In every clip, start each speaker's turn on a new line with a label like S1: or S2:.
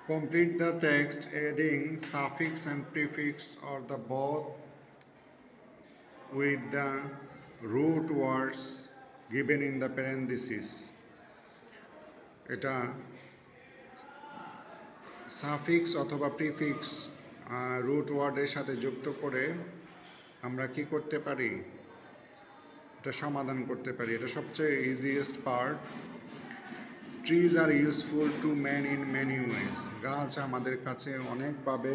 S1: Complete the text adding suffix and prefix or the both with the root words given in the parentheses. এটা suffix অথবা prefix root ওয়ার্ডের সাথে যুক্ত করে আমরা কি করতে পারি, এটা সমাধান করতে পারি। এটা সবচেয়ে easiest part. Trees are useful to man in many ways. গাছ আমাদের কাছে অনেকভাবে,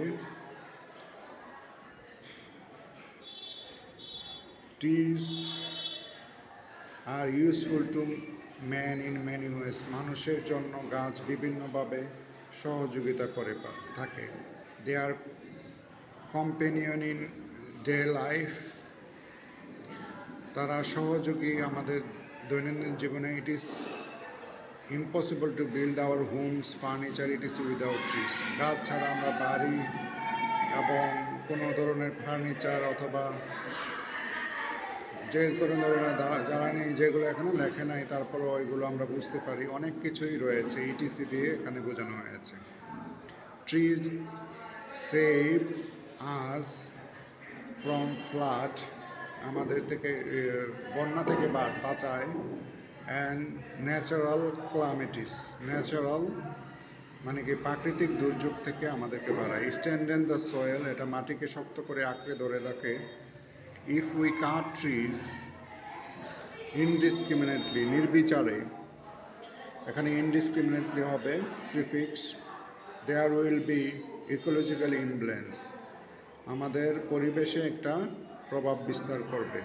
S1: trees are useful to man in many ways, মানুষের জন্য গাছ বিভিন্নভাবে সহযোগিতা করে থাকে। They are companion in day life, তারা সহযোগী আমাদের দৈনন্দিন জীবনে। It is impossible to build our homes furniture it is without trees. গাছ ছাড়া আমরা বাড়ি এবং কোনো ধরনের ফার্নিচার অথবা যে কোনো ধরনের জ্বালানি, যেগুলো এখনও লেখে নাই তারপরও ওইগুলো আমরা বুঝতে পারি, অনেক কিছুই রয়েছে ইটিসি দিয়ে এখানে বোঝানো হয়েছে। Trees save us from flood, আমাদের থেকে বন্যা থেকে বাঁচায়। অ্যান্ড ন্যাচারাল ক্লামিটিস, ন্যাচারাল মানে কি প্রাকৃতিক দুর্যোগ থেকে আমাদেরকে বাড়ায়। স্ট্যান্ড দ্য সয়েল, এটা মাটিকে শক্ত করে আঁকড়ে ধরে রাখে। If we cut trees indiscriminately, নির্বিচারে, এখানে ইনডিসক্রিমিনেটলি হবে prefix. There will be ecological imbalance, আমাদের পরিবেশে একটা প্রভাব বিস্তার করবে।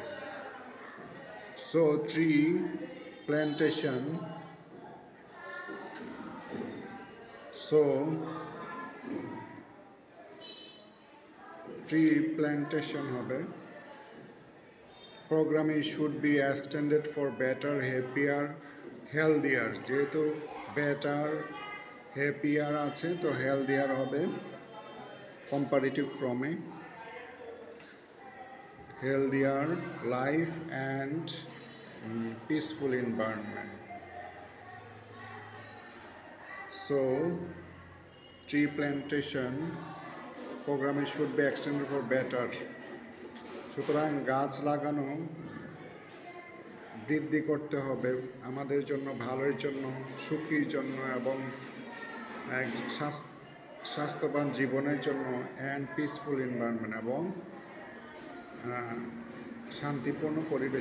S1: So tree plantation, tree plantation হবে। Programming should be extended for better, happier, healthier, যেহেতু বেটার হ্যাপিয়ার আছে তো হেলদিয়ার হবে কম্পারেটিভ ফ্রমে। Healthier life and peaceful environment. So tree plantation প্রোগ্রামে should be extended for better, সুতরাং গাছ লাগানো বৃদ্ধি করতে হবে আমাদের জন্য, ভালোর জন্য, সুখীর জন্য এবং স্বাস্থ্যবান জীবনের জন্য। অ্যান্ড পিসফুল এনভায়রনমেন্ট, এবং শান্তিপূর্ণ পরিবেশ।